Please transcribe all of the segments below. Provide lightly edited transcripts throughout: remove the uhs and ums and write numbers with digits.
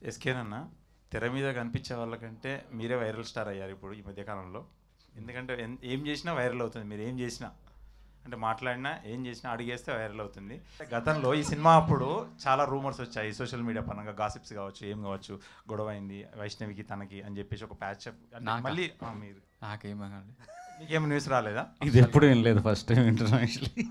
ఎస్కేనన్న తెర మీద కనిపించే వాళ్ళకంటే మీరే వైరల్ స్టార్ అయ్యారు ఇప్పుడు ఈ మధ్యకాలంలో. ఎందుకంటే ఏం చేసినా వైరల్ అవుతుంది. మీరు ఏం చేసినా అంటే మాట్లాడినా ఏం చేసినా అడిగేస్తే వైరల్ అవుతుంది. గతంలో ఈ సినిమా అప్పుడు చాలా రూమర్స్ వచ్చాయి సోషల్ మీడియా పరంగా, గాసిప్స్ కావచ్చు, ఏం కావచ్చు, గొడవ అయింది వైష్ణవికి తనకి అని చెప్పేసి ఒక ప్యాచ్ మళ్ళీ మీరు నాకేమనండి, మీకేం న్యూస్ రాలేదా? ఇది ఎప్పుడు ఏం లేదు, ఫస్ట్ టైం ఇంటర్నేషనల్లీ.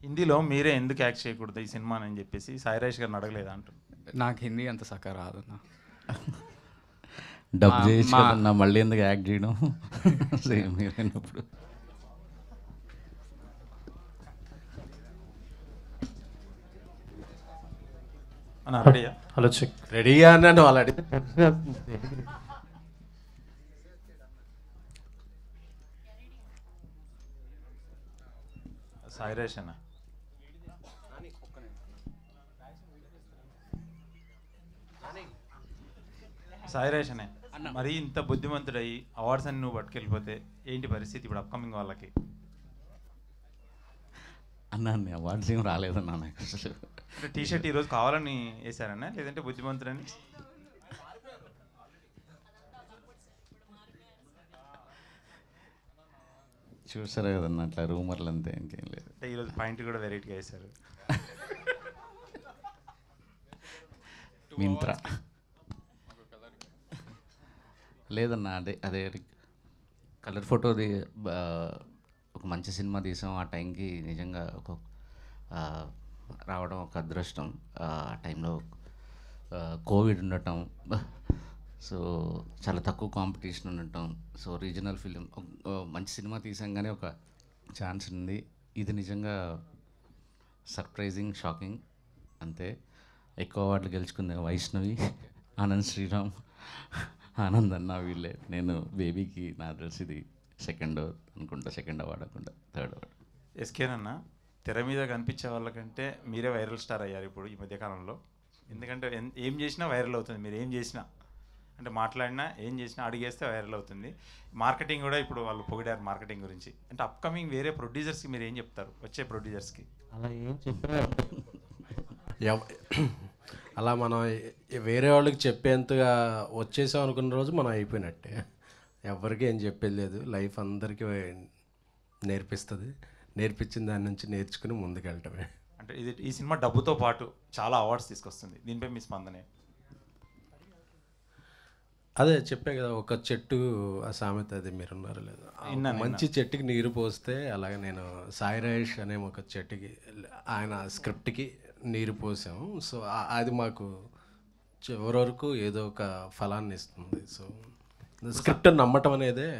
హిందీలో మీరే ఎందుకు యాక్ట్ చేయకూడదు ఈ సినిమా అని చెప్పేసి సాయిరాజ్ గారిని అడగలేదా అంటారు. నాకు హిందీ అంత సక్క రాదన్న. డబ్ చేయొచ్చు కదన్నా, మళ్ళీ ఎందుకు యాక్ట్ చేయడం? సేమ్ మీరైనప్పుడు అన్న రెడీయా? హలో చెక్ రెడీగా అన్నాను వాళ్ళు అడిగితే సాయిరాజ్ అన్న సాయిరాజ్ అనే మరి ఇంత బుద్ధిమంతుడయి అవార్డ్స్ అని నువ్వు పట్టుకెళ్ళిపోతే ఏంటి పరిస్థితి ఇప్పుడు అప్కమింగ్ వాళ్ళకి? అన్నా అవార్డ్స్ ఏం రాలేదన్నా నాకు అసలు. అంటే టీషర్ట్ ఈరోజు కావాలని వేసారన్నా లేదంటే బుద్ధిమంతుడని? చూసారా కదన్నా అట్లా రూమర్లు అంతే, ఇంకేం లేదు. అంటే ఈరోజు పాయింట్ కూడా వెరైటీగా వేశారు. మింత్రా లేదన్నా, అదే కలర్ ఫోటోది ఒక మంచి సినిమా తీసాం. ఆ టైంకి నిజంగా రావడం ఒక అదృష్టం. ఆ టైంలో కోవిడ్ ఉండటం, సో చాలా తక్కువ కాంపిటీషన్ ఉండటం, సో రీజనల్ ఫిలిం మంచి సినిమా తీసాం ఒక ఛాన్స్ ఉంది. ఇది నిజంగా సర్ప్రైజింగ్, షాకింగ్ అంతే. ఎక్కువ అవార్డులు గెలుచుకుంది వైష్ణవి, ఆనంద్ శ్రీరామ్, ఆనంద్ అన్న వీళ్ళే. నేను బేబీకి నాకు తెలిసి ఇది సెకండ్ అవార్డు అనుకుంటా, థర్డ్ అవార్డు. ఎస్కేనన్న తెర మీద కనిపించే వాళ్ళకంటే మీరే వైరల్ స్టార్ అయ్యారు ఇప్పుడు ఈ మధ్యకాలంలో. ఎందుకంటే ఏం చేసినా వైరల్ అవుతుంది. మీరు ఏం చేసినా అంటే మాట్లాడినా ఏం చేసినా అడిగేస్తే వైరల్ అవుతుంది. మార్కెటింగ్ కూడా ఇప్పుడు వాళ్ళు పొగిడారు మార్కెటింగ్ గురించి. అంటే అప్కమింగ్ వేరే ప్రొడ్యూసర్స్కి మీరు ఏం చెప్తారు? వచ్చే ప్రొడ్యూసర్స్కి అలా ఏం చెప్పారు? అలా మనం వేరే వాళ్ళకి చెప్పేంతగా వచ్చేసాం అనుకున్న రోజు మనం అయిపోయినట్టే. ఎవరికి ఏం చెప్పేది లేదు. లైఫ్ అందరికీ నేర్పిస్తుంది. నేర్పించిన దాని నుంచి నేర్చుకుని ముందుకెళ్ళటమే. అంటే ఈ సినిమా డబ్బుతో పాటు చాలా అవార్డ్స్ తీసుకొస్తుంది. దీనిపై మీ స్పందనే? అదే చెప్పే కదా, ఒక చెట్టు ఆ సామెత, అది మీరున్నారు లేదా, మంచి చెట్టుకి నీరు పోస్తే అలాగే నేను సాయిరాజ్ అనే ఒక చెట్టుకి ఆయన స్క్రిప్ట్కి నీరు పోసాం. సో అది మాకు చివరి వరకు ఏదో ఒక ఫలాన్ని ఇస్తుంది. సో స్క్రిప్ట్ నమ్మటం అనేదే.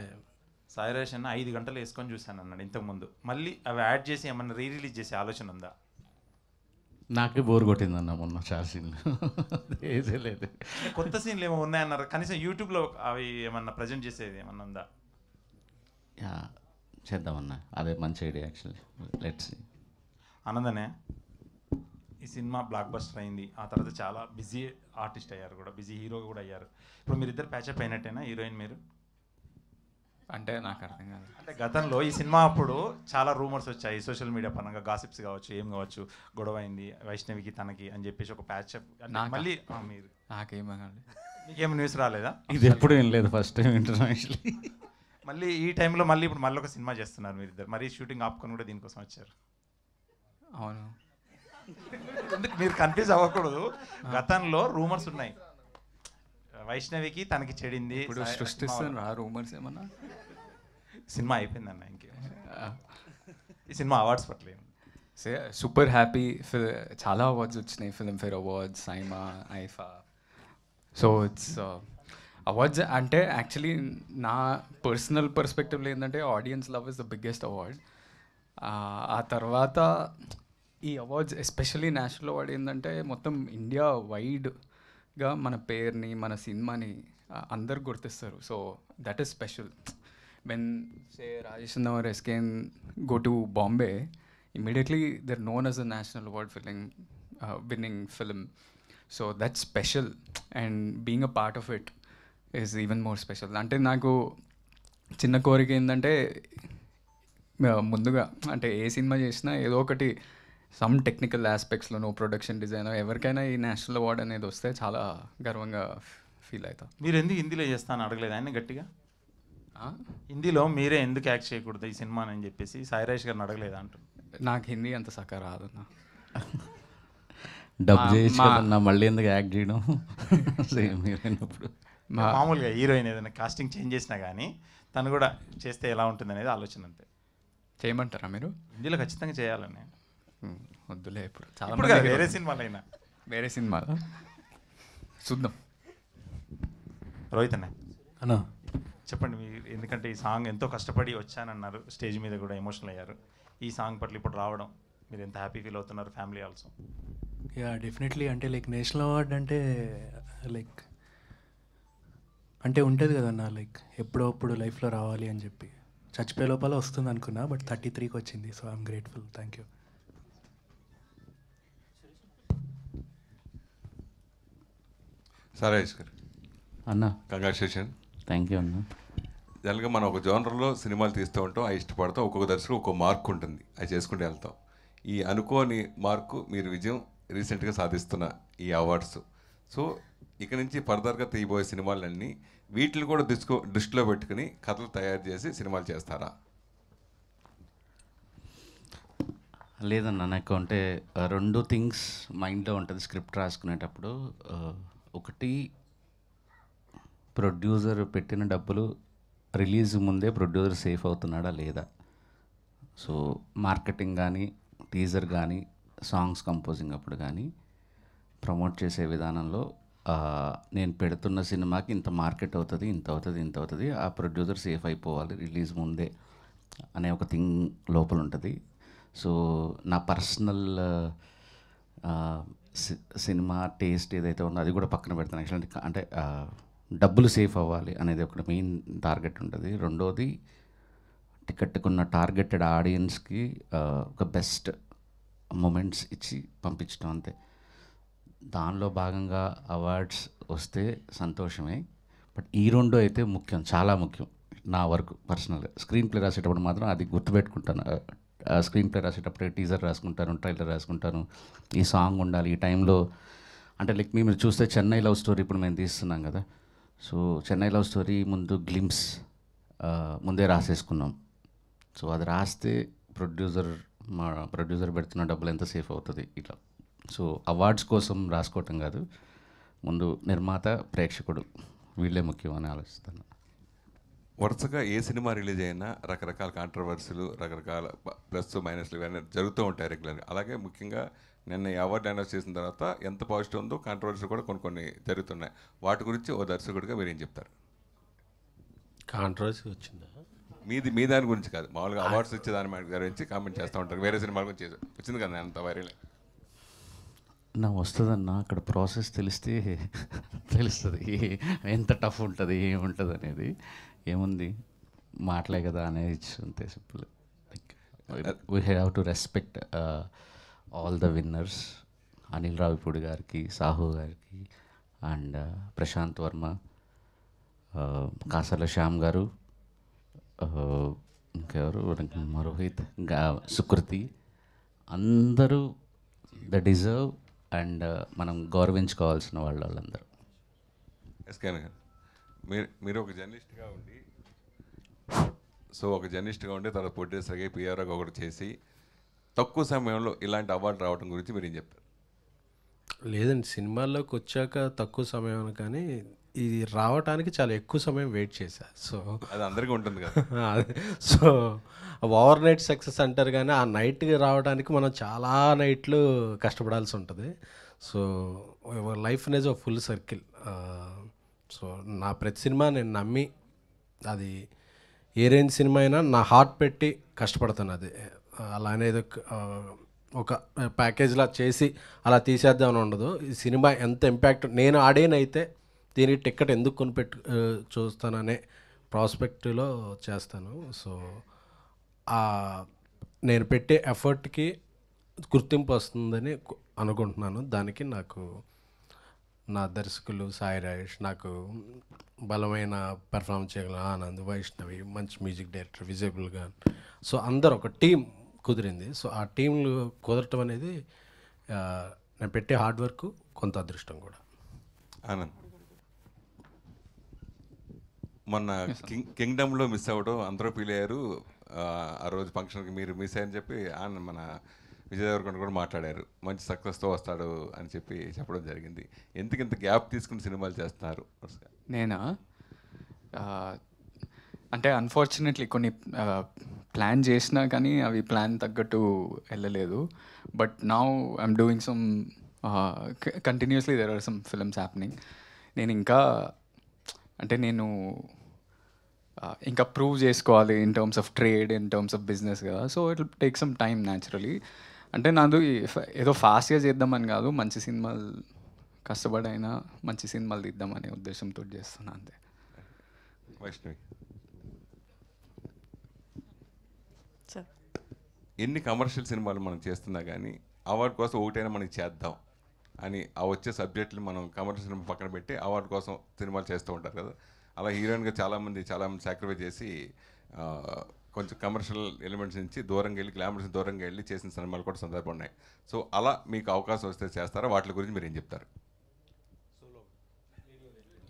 సాయిరాజ్ అన్న 5 గంటలు వేసుకొని చూశాను అన్నాడు ఇంతకుముందు. మళ్ళీ అవి యాడ్ చేసి ఏమన్నా రిలీజ్ చేసే ఆలోచన ఉందా? నాకే బోర్ కొట్టిందన్న మొన్న చాలా సీన్లు ఏదే లేదు. కొత్త సీన్లు ఏమో ఉన్నాయన్నారు. కనీసం యూట్యూబ్లో అవి ఏమన్నా ప్రజెంట్ చేసేది ఏమన్నా ఉందా? చేద్దామన్నా, అదే మంచి ఐడియా యాక్చువల్లీ. లెట్స్ ఆనందనే ఈ సినిమా బ్లాక్ బస్టర్ అయింది. ఆ తర్వాత చాలా బిజీ ఆర్టిస్ట్ అయ్యారు, కూడా బిజీ హీరో కూడా అయ్యారు. ఇప్పుడు మీరిద్దరు ప్యాచప్ అయినట్టేనా హీరోయిన్ మీరు? అంటే నాకు అర్థం కాదు. అంటే గతంలో ఈ సినిమా అప్పుడు చాలా రూమర్స్ వచ్చాయి సోషల్ మీడియా పరంగా, గాసిప్స్ కావచ్చు, ఏం కావచ్చు, గొడవ అయింది వైష్ణవికి తనకి అని చెప్పేసి ఒక ప్యాచప్ మళ్ళీ మీరు నాకేమనండి, మీకేం న్యూస్ రాలేదా? ఇది ఎప్పుడు ఏం లేదు, ఫస్ట్ టైం ఇంటర్నేషనల్లీ. మళ్ళీ ఈ టైంలో ఇప్పుడు మళ్ళీ ఒక సినిమా చేస్తున్నారు మీరిద్దరు. మరీ షూటింగ్ ఆపుకొని కూడా దీనికోసం వచ్చారు. అవును, ఎందుకు మీరు కన్ఫ్యూజ్ అవ్వకూడదు. గతంలో రూమర్స్ ఉన్నాయి, వైష్ణవికి తనకి చెడింది. ఇప్పుడు సృష్టిస్తున్నా రూమర్స్ ఏమన్నా? సినిమా అయిపోయిందన్న, ఇంకే ఈ సినిమా అవార్డ్స్ పట్టలేదు. Super happy. చాలా అవార్డ్స్ వచ్చినాయి, Filmfare awards, SIIMA, IIFA. So it's awards అంటే యాక్చువల్లీ నా పర్సనల్ పర్స్పెక్టివ్లో ఏంటంటే audience love is the biggest award. ఆ తర్వాత ఈ అవార్డ్స్ ఎస్పెషల్లీ నేషనల్ అవార్డ్ ఏంటంటే మొత్తం ఇండియా వైడ్గా మన పేరుని, మన సినిమాని అందరు గుర్తిస్తారు. So that is special. When say Rajesh or SKN go to Bombay, immediately they're known as a national award winning film. So that's special, and being a part of it is even more special. అంటే నాకు చిన్న కోరిక ఏంటంటే ముందుగా అంటే ఏ cinema చేసినా ఏదో ఒకటి సమ్ టెక్నికల్ ఆస్పెక్ట్స్లోనో ప్రొడక్షన్ డిజైన్ ఎవరికైనా ఈ నేషనల్ అవార్డ్ అనేది వస్తే చాలా గర్వంగా ఫీల్ అవుతా. మీరు ఎందుకు హిందీలో చేస్తాను అడగలేదు ఆయన గట్టిగా? హిందీలో మీరే ఎందుకు యాక్ట్ చేయకూడదు ఈ సినిమాని అని చెప్పేసి సాయిరాజ్ గారిని అడగలేదా అంటున్నా. నాకు హిందీ అంత సక్క రాదన్న. డబ్ చేయొచ్చు కదన్నా, మళ్ళీ ఎందుకు యాక్ట్ చేయడం? సేమ్ మీరైనప్పుడు మామూలుగా హీరోయిన్ ఏదైనా కాస్టింగ్ చేంజ్ చేసినా కానీ తను కూడా చేస్తే ఎలా ఉంటుంది అనేది ఆలోచన అంతే. చేయమంటారా మీరు? హిందీలో ఖచ్చితంగా చేయాలని. వద్దులే ఇప్పుడు చాలా ఇప్పుడు కాదు, వేరే సినిమాలైనా. వేరే సినిమా చూద్దాం. రోహిత్ అన్న అన్నా చెప్పండి మీరు, ఎందుకంటే ఈ సాంగ్ ఎంతో కష్టపడి వచ్చానన్నారు, స్టేజ్ మీద కూడా ఎమోషనల్ అయ్యారు. ఈ సాంగ్ పట్ల ఇప్పుడు రావడం మీరు ఎంత హ్యాపీ ఫీల్ అవుతున్నారు, ఫ్యామిలీ ఆల్సో? Yeah definitely. అంటే లైక్ నేషనల్ అవార్డ్ అంటే లైక్ అంటే ఉంటుంది కదన్నా, లైక్ ఎప్పుడో అప్పుడు లైఫ్లో రావాలి అని చెప్పి చచ్చిపోయే లోపల వస్తుంది అనుకున్నా, బట్ 33కి వచ్చింది. So I'm grateful. Thank you. Sairaj గారు అన్న కంగ్రాచులేషన్. థ్యాంక్ యూ అన్న. జనరల్గా మనం ఒక జోనర్లో సినిమాలు తీస్తూ ఉంటాం, అవి ఇష్టపడతాం. ఒక్కొక్క దర్శకుడు ఒక్కొక్క మార్క్ ఉంటుంది, అది చేసుకుంటూ వెళ్తాం. ఈ అనుకోని మార్కు మీరు విజయం రీసెంట్గా సాధిస్తున్న ఈ అవార్డ్స్. సో ఇక నుంచి ఫర్దర్గా తీయబోయే సినిమాలన్నీ వీటిని కూడా దృష్టిలో పెట్టుకుని కథలు తయారు చేసి సినిమాలు చేస్తారా? లేదన్న, నాకు అంటే రెండు థింగ్స్ మైండ్లో ఉంటుంది స్క్రిప్ట్ రాసుకునేటప్పుడు. ఒకటి, ప్రొడ్యూసర్ పెట్టిన డబ్బులు రిలీజ్ ముందే ప్రొడ్యూసర్ సేఫ్ అవుతున్నాడా లేదా. సో మార్కెటింగ్ కానీ, టీజర్ కానీ, సాంగ్స్ కంపోజింగ్ అప్పుడు కానీ, ప్రమోట్ చేసే విధానంలో నేను పెడుతున్న సినిమాకి ఇంత మార్కెట్ అవుతుంది, ఇంత అవుతుంది, ఇంత అవుతుంది, ఆ ప్రొడ్యూసర్ సేఫ్ అయిపోవాలి రిలీజ్ ముందే అనే ఒక థింగ్ లోపల ఉంటుంది. సో నా పర్సనల్ సినిమా టేస్ట్ ఏదైతే ఉందో అది కూడా పక్కన పెడతాను. యాక్చువల్లీ అంటే డబ్బులు సేఫ్ అవ్వాలి అనేది ఒక మెయిన్ టార్గెట్ ఉంటుంది. రెండోది, టికెట్కున్న టార్గెటెడ్ ఆడియన్స్కి ఒక బెస్ట్ మూమెంట్స్ ఇచ్చి పంపించడం అంతే. దానిలో భాగంగా అవార్డ్స్ వస్తే సంతోషమే, బట్ ఈ రెండు అయితే ముఖ్యం, చాలా ముఖ్యం నా వరకు పర్సనల్గా. స్క్రీన్ ప్లే రాసేటప్పుడు మాత్రం అది గుర్తుపెట్టుకుంటాను. స్క్రీన్ ప్లే రాసేటప్పుడు టీజర్ రాసుకుంటాను, ట్రైలర్ రాసుకుంటాను, ఈ సాంగ్ ఉండాలి ఈ టైంలో. అంటే లైక్ మీరు చూస్తే చెన్నై లవ్ స్టోరీ ఇప్పుడు మేము తీస్తున్నాం కదా. సో చెన్నై లవ్ స్టోరీ ముందు గ్లిమ్స్ ముందే రాసేసుకున్నాం. సో అది రాస్తే మా ప్రొడ్యూసర్ పెడుతున్న డబ్బులు ఎంత సేఫ్ అవుతుంది ఇట్లా. సో అవార్డ్స్ కోసం రాసుకోవటం కాదు, ముందు నిర్మాత, ప్రేక్షకుడు వీళ్ళే ముఖ్యం అని ఆలోచిస్తాను. వరుసగా ఏ సినిమా రిలీజ్ అయినా రకరకాల కాంట్రవర్సీలు, రకరకాల ప్లస్ మైనస్లు ఇవన్నీ జరుగుతూ ఉంటాయి రెగ్యులర్గా. అలాగే ముఖ్యంగా నిన్న ఈ అవార్డు అనౌన్స్ చేసిన తర్వాత ఎంత పాజిటివ్ ఉందో కాంట్రవర్సీ కూడా కొన్ని జరుగుతున్నాయి. వాటి గురించి ఓ దర్శకుడిగా మీరు ఏం చెప్తారు? కాంట్రవర్సీ వచ్చిందా? మీ దాని గురించి కాదు, మామూలుగా అవార్డ్స్ ఇచ్చే దాని గురించి కామెంట్ చేస్తూ ఉంటారు. వేరే సినిమాల గురించి వచ్చింది కదా అంత వైరల్. నా వస్తుందన్న, అక్కడ ప్రాసెస్ తెలిస్తే తెలుస్తుంది ఎంత టఫ్ ఉంటుంది, ఏముంటుంది అనేది. ఏముంది, మాటలే కదా అనేది అంతే simple. Like we have to respect all the winners. Anil Ravipudi గారికి, సాహు గారికి, అండ్ ప్రశాంత్ వర్మ, కాసర్ల శ్యామ్ గారు, ఇంకెవరు, రోహిత్, సుకృతి, అందరూ ద డిజర్వ్ అండ్ మనం గౌరవించుకోవాల్సిన వాళ్ళందరూ. ఎస్కేన్ గారు, మీరు ఒక జర్నలిస్ట్గా ఉండి, ఒక జర్నలిస్ట్గా ఉండి తర్వాత ప్రొడ్యూసర్గా పిఆర్ఓగా ఒకటి చేసి తక్కువ సమయంలో ఇలాంటి అవార్డు రావడం గురించి మీరు ఏం చెప్తారు? లేదండి, సినిమాల్లోకి వచ్చాక తక్కువ సమయం కానీ ఇది రావడానికి చాలా ఎక్కువ సమయం వెయిట్ చేశా. సో అది అందరికీ ఉంటుంది కదా. సో ఓవర్ నైట్ సక్సెస్ అంటారు కానీ ఆ నైట్కి రావడానికి మనం చాలా నైట్లు కష్టపడాల్సి ఉంటుంది. సో లైఫ్ అనేది ఒక ఫుల్ సర్కిల్. సో నా ప్రతి సినిమా నేను నమ్మి, అది ఏ రేంజ్ సినిమా అయినా నా హార్ట్ పెట్టి కష్టపడతాను. అది అలా అనేది ఒక ప్యాకేజ్లా చేసి అలా తీసేద్దామని ఉండదు. ఈ సినిమా ఎంత ఇంపాక్ట్, నేను ఆడేనైతే దీనికి టికెట్ ఎందుకు చూస్తాననే ప్రాస్పెక్ట్లో చేస్తాను. సో నేను పెట్టే ఎఫర్ట్కి గుర్తింపు వస్తుందని అనుకుంటున్నాను. దానికి నాకు నా దర్శకులు సాయిరాజ్, నాకు బలమైన పెర్ఫార్మెన్స్ చేయగల ఆనంద్, వైష్ణవి, మంచి మ్యూజిక్ డైరెక్టర్ విజయబుల్ గాన్, సో అందరు ఒక టీం కుదిరింది. సో ఆ టీంలు కుదరటం అనేది నేను పెట్టే హార్డ్ వర్క్, కొంత అదృష్టం కూడా. ఆనంద్, మొన్న కింగ్డమ్లో మిస్ అవ్వడం అందరూ ఫీల్ అయ్యారు. ఆ రోజు ఫంక్షన్కి మీరు మిస్ అయ్యని చెప్పి మన విజయ్ దేవరకొండ కూడా మాట్లాడారు, మంచి సక్సెస్తో వస్తాడు అని చెప్పి చెప్పడం జరిగింది. ఎందుకు ఇంత గ్యాప్ తీసుకుని సినిమాలు చేస్తున్నారు? నేనా అంటే అన్ఫార్చునేట్లీ కొన్ని ప్లాన్ చేసినా కానీ అవి ప్లాన్ తగ్గట్టు వెళ్ళలేదు. But now I'm doing some continuously there are some films happening. నేను ఇంకా ఇంకా ప్రూవ్ చేసుకోవాలి in terms of trade, in terms of business కదా. So it will take some time naturally. అంటే నాది ఏదో ఫాస్ట్గా చేద్దామని కాదు, మంచి సినిమాలు కష్టపడైనా మంచి సినిమాలు తీద్దామనే ఉద్దేశంతో చేస్తున్నా అంతే. వైష్ణవి, సార్, ఎన్ని కమర్షియల్ సినిమాలు మనం చేస్తున్నా కానీ అవార్డు కోసం ఒకటైనా మనకి చేద్దాం అని ఆ వచ్చే సబ్జెక్టులు మనం కమర్షియల్ సినిమా పక్కన పెట్టి అవార్డు కోసం సినిమాలు చేస్తూ ఉంటారు కదా. అలా హీరోయిన్గా చాలామంది సాక్రిఫైస్ చేసి కొంచెం కమర్షియల్ ఎలిమెంట్స్ నుంచి దూరంగా వెళ్ళి, గ్లామర్స్ దూరంగా వెళ్ళి చేసిన సినిమాలు కూడా సందర్భం ఉన్నాయి. సో అలా మీకు అవకాశం వస్తే చేస్తారా? వాటి గురించి మీరు ఏం చెప్తారు?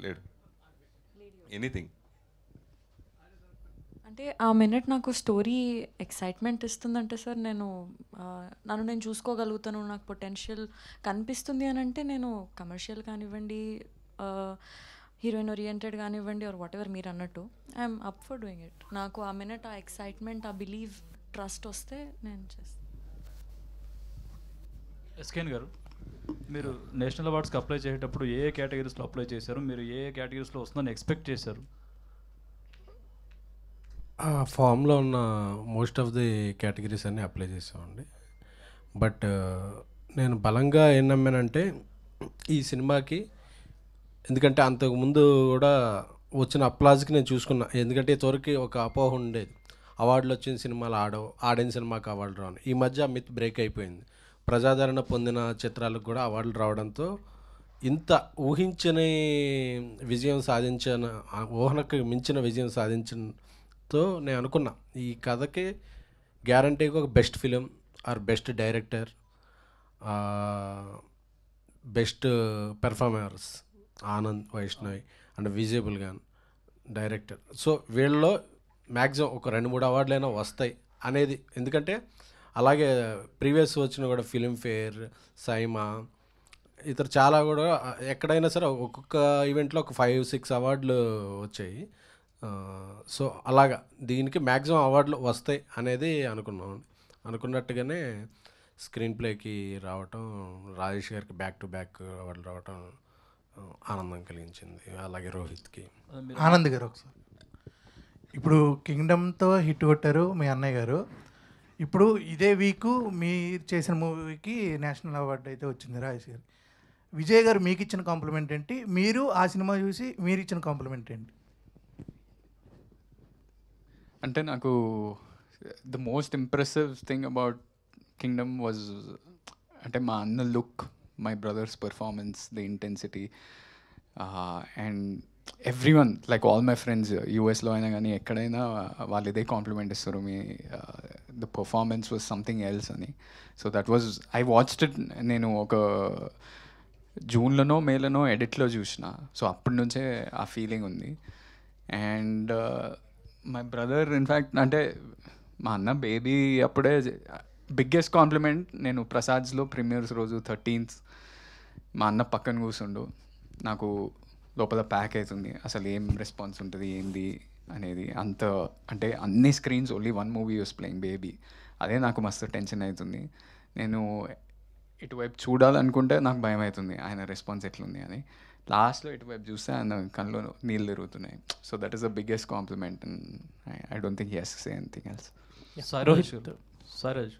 లేడు ఎనీథింగ్ అంటే ఆ మినిట్ నాకు స్టోరీ ఎక్సైట్మెంట్ ఇస్తుందంటే సార్, నన్ను నేను చూసుకోగలుగుతాను, నాకు పొటెన్షియల్ కనిపిస్తుంది అని అంటే నేను కమర్షియల్ కానివ్వండి, హీరోయిన్ ఓరియంటెడ్ కానివ్వండి, ఆర్ వాట్ ఎవర్ మీరు అన్నట్టు, I'm up for doing it. నాకు ఆ మినిట్ ఆ ఎక్సైట్మెంట్, ఆ బిలీవ్, ట్రస్ట్ వస్తే నేను చేస్తాను. ఎస్కేన్ గారు, మీరు నేషనల్ అవార్డ్స్కి అప్లై చేసేటప్పుడు ఏ కేటగిరీస్లో అప్లై చేశారు? మీరు ఏ కేటగిరీస్లో వస్తుందని ఎక్స్పెక్ట్ చేశారు? ఆ ఫామ్లో ఉన్న మోస్ట్ ఆఫ్ ది కేటగిరీస్ అన్నీ అప్లై చేసామండి. బట్ నేను బలంగా ఏం నమ్మానంటే ఈ సినిమాకి, ఎందుకంటే అంతకుముందు కూడా వచ్చిన అప్లాజ్కి నేను చూసుకున్నా. ఎందుకంటే ఇంతవరకు ఒక అపోహ ఉండేది, అవార్డులు వచ్చిన సినిమాలు ఆడిన సినిమాకి అవార్డు రాను. ఈ మధ్య ఆ మిత్ బ్రేక్ అయిపోయింది. ప్రజాదరణ పొందిన చిత్రాలకు కూడా అవార్డులు రావడంతో ఇంత ఊహించని విజయం సాధించిన, ఊహనకు మించిన విజయం సాధించడంతో నేను అనుకున్నా ఈ కథకి గ్యారంటీగా ఒక best film or best director, best performers Anand, Vaishnavi and Vijay Bulganin director. So వీళ్ళలో మ్యాక్సిమం ఒక 2-3 అవార్డులైనా వస్తాయి అనేది. ఎందుకంటే అలాగే ప్రీవియస్ వచ్చిన కూడా ఫిల్మ్ఫేర్, సైమా, ఇతర చాలా కూడా ఎక్కడైనా సరే ఒక్కొక్క ఈవెంట్లో ఒక 5-6 అవార్డులు వచ్చాయి. సో అలాగా దీనికి మ్యాక్సిమం అవార్డులు వస్తాయి అనేది అనుకున్నట్టుగానే స్క్రీన్ ప్లేకి రావటం, రాజేష్ గారికి బ్యాక్ టు బ్యాక్ అవార్డులు రావటం ఆనందం కలిగించింది. అలాగే రోహిత్కి. ఆనంద్ గారు, ఒకసారి ఇప్పుడు కింగ్డమ్తో హిట్ కొట్టారు మీ అన్నయ్య గారు. ఇప్పుడు ఇదే వీకు మీరు చేసిన మూవీకి నేషనల్ అవార్డు అయితే వచ్చింది రాజేష్ గారు. విజయ్ గారు మీకు ఇచ్చిన కాంప్లిమెంట్ ఏంటి? మీరు ఆ సినిమా చూసి మీరు ఇచ్చిన కాంప్లిమెంట్ ఏంటి? అంటే నాకు the most impressive thing about Kingdom was అంటే మా అన్న look, my brothers performance, the intensity, and everyone like all my friends యూఎస్లో అయినా కానీ ఎక్కడైనా వాళ్ళు ఇదే కాంప్లిమెంట్ ఇస్తారు, మీ the performance was something else అని. So that was, I watched it. నేను ఒక జూన్లోనో మేలోనో ఎడిట్లో చూసిన. సో అప్పటి నుంచే ఆ ఫీలింగ్ ఉంది. అండ్ మై బ్రదర్ ఇన్ఫ్యాక్ట్ అంటే మా అన్న బేబీ అప్పుడే బిగ్గెస్ట్ కాంప్లిమెంట్. నేను ప్రసాద్స్లో ప్రీమియర్స్ రోజు 13th మా అన్న పక్కన కూర్చుండు. నాకు లోపల ప్యాక్ అవుతుంది, అసలు ఏం రెస్పాన్స్ ఉంటుంది ఏంది అనేది. అంత అంటే అన్ని screens only 1 movie use playing baby. అదే నాకు మస్తు టెన్షన్ అవుతుంది. నేను ఇటువైపు చూడాలనుకుంటే నాకు భయం అవుతుంది ఆయన రెస్పాన్స్ ఎట్లుంది అని. లాస్ట్లో ఇటువైపు చూస్తే ఆయన కళ్ళు నీళ్ళు తిరుగుతున్నాయి. So that is the biggest compliment. I don't think he has to say anything else. Sairaj,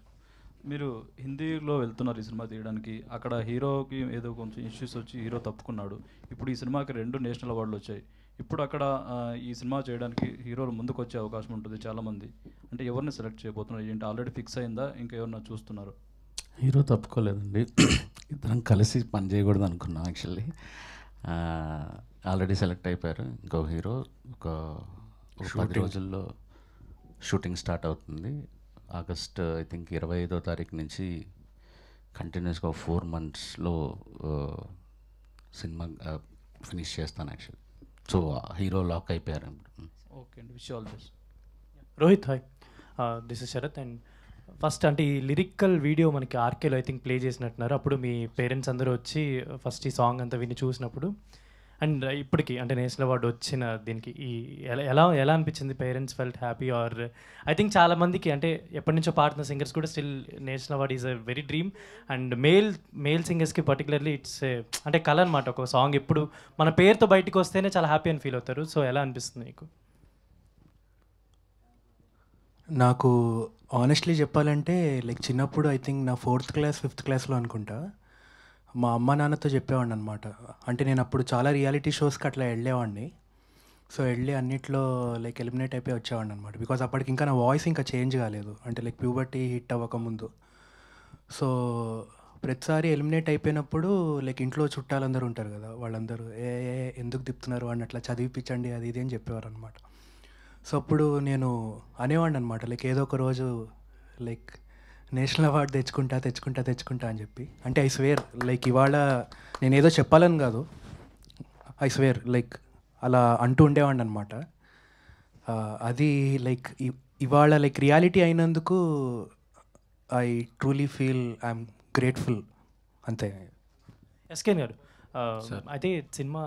మీరు హిందీలో వెళ్తున్నారు ఈ సినిమా తీయడానికి. అక్కడ హీరోకి ఏదో కొంచెం ఇష్యూస్ వచ్చి హీరో తప్పుకున్నాడు. ఇప్పుడు ఈ సినిమాకి 2 నేషనల్ అవార్డులు వచ్చాయి. ఇప్పుడు అక్కడ ఈ సినిమా చేయడానికి హీరోలు ముందుకు వచ్చే అవకాశం ఉంటుంది చాలామంది. అంటే ఎవరిని సెలెక్ట్ చేయబోతున్నారు ఏంటి? ఆల్రెడీ ఫిక్స్ అయిందా, ఇంకా ఎవరన్నా చూస్తున్నారు? హీరో తప్పుకోలేదండి, ఇద్దరం కలిసి పని చేయకూడదు అనుకున్నాం. యాక్చువల్లీ ఆల్రెడీ సెలెక్ట్ అయిపోయారు. ఇంకో హీరో ఒక 10 రోజుల్లో షూటింగ్ స్టార్ట్ అవుతుంది. ఆగస్ట్ ఐ థింక్ 25వ తారీఖు నుంచి కంటిన్యూస్గా 4 monthsలో సినిమా ఫినిష్ చేస్తాను యాక్చువల్లీ. సో హీరో లాక్ అయిపోయారు ఇప్పుడు. ఓకే అండి, wish all best. Rohit, hi, this is Sharath. And first అంటే ఈ లిరికల్ వీడియో మనకి ఆర్కేలో ఐ థింక్ ప్లే చేసినట్టున్నారు. అప్పుడు మీ పేరెంట్స్ అందరూ వచ్చి ఫస్ట్ ఈ సాంగ్ అంతా విని చూసినప్పుడు అండ్ ఇప్పటికి అంటే నేషనల్ అవార్డు వచ్చిన దీనికి ఈ ఎలా అనిపించింది? Parents felt happy or I think చాలా మందికి అంటే ఎప్పటి నుంచో పాడుతున్న సింగర్స్ కూడా still national award is a very dream. And male సింగర్స్కి పర్టికులర్లీ ఇట్స్ అంటే కళ అనమాట. ఒక సాంగ్ ఎప్పుడు మన పేరుతో బయటకు వస్తేనే చాలా హ్యాపీ అని ఫీల్ అవుతారు. సో ఎలా అనిపిస్తుంది మీకు? నాకు ఆనెస్ట్లీ చెప్పాలంటే లైక్ చిన్నప్పుడు ఐ థింక్ నా 4th క్లాస్ 5th క్లాస్లో అనుకుంటా మా అమ్మ నాన్నతో చెప్పేవాడిని అనమాట. అంటే నేను అప్పుడు చాలా రియాలిటీ షోస్కి అట్లా వెళ్ళేవాడిని. సో వెళ్ళి అన్నిట్లో లైక్ ఎలిమినేట్ అయిపోయి వచ్చేవాడిని అనమాట. బికాజ్ అప్పటికి ఇంకా నా వాయిస్ ఇంకా చేంజ్ కాలేదు, అంటే లైక్ ప్యూబర్టీ హిట్ అవ్వకముందు. సో ప్రతిసారి ఎలిమినేట్ అయిపోయినప్పుడు లైక్ ఇంట్లో చుట్టాలందరూ ఉంటారు కదా, వాళ్ళందరూ ఎందుకు తిప్పుతున్నారు అని అట్లా చదివిపించండి అది ఇది అని చెప్పేవారు అనమాట. సో అప్పుడు నేను అనేవాడిని అనమాట లైక్ ఏదో ఒక రోజు లైక్ నేషనల్ అవార్డు తెచ్చుకుంటా అని చెప్పి. అంటే ఐ స్వేర్ లైక్ ఇవాళ నేను ఏదో చెప్పాలని కాదు, ఐ స్వేర్ లైక్ అలా అంటూ ఉండేవాడిని అనమాట. అది లైక్ ఇవాళ లైక్ రియాలిటీ అయినందుకు I truly feel I'm grateful అంతే. ఎస్కేన్ గారు, అయితే cinema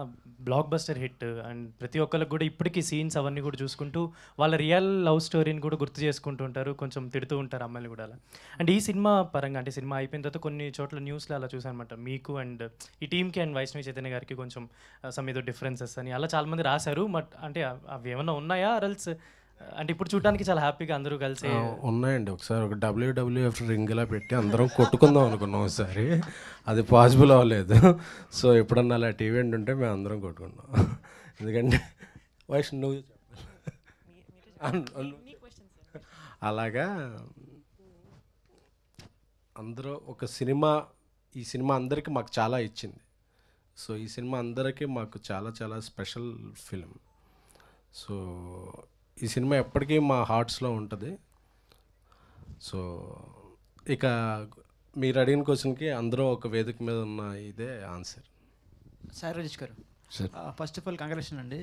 block buster hit and ప్రతి ఒక్కరికి కూడా ఇప్పటికీ సీన్స్ అవన్నీ కూడా చూసుకుంటూ వాళ్ళ రియల్ లవ్ స్టోరీని కూడా గుర్తు చేసుకుంటూ ఉంటారు, కొంచెం తిడుతూ ఉంటారు అమ్మాయిలు కూడా అలా. అండ్ ఈ సినిమా పరంగా అంటే సినిమా అయిపోయిన తర్వాత కొన్ని చోట్ల న్యూస్లో అలా చూసాను అనమాట, మీకు అండ్ ఈ టీమ్కి అండ్ వైష్ణవి చైతన్య గారికి కొంచెం సమ్ ఏదో డిఫరెన్సెస్ అని అలా చాలామంది రాశారు. బట్ అంటే అవి ఏమన్నా ఉన్నాయా అరల్స్ అంటే ఇప్పుడు చూడడానికి చాలా హ్యాపీగా అందరూ కలిసి ఉన్నాయండి. ఒకసారి ఒక WWF రింగ్ ఇలా పెట్టి అందరం కొట్టుకుందాం అనుకున్నాం ఒకసారి, అది పాసిబుల్ అవ్వలేదు. సో ఎప్పుడన్నా అలా ఈవెంట్ ఉంటే మేము అందరం కొట్టుకున్నాం. ఎందుకంటే వైష్ణవ్ అలాగా అందరూ ఒక సినిమా, ఈ సినిమా అందరికీ మాకు చాలా ఇచ్చింది. సో ఈ సినిమా అందరికీ మాకు చాలా చాలా స్పెషల్ ఫిలిం. సో ఈ సినిమా ఎప్పటికీ మా హార్ట్స్లో ఉంటుంది. సో ఇక మీరు అడిగిన క్వశ్చన్కి అందరూ ఒక వేదిక మీద ఉన్న ఇదే ఆన్సర్. సాయి రాజేష్ గారు, ఫస్ట్ ఆఫ్ ఆల్ కంగ్రాచులేషన్ అండి.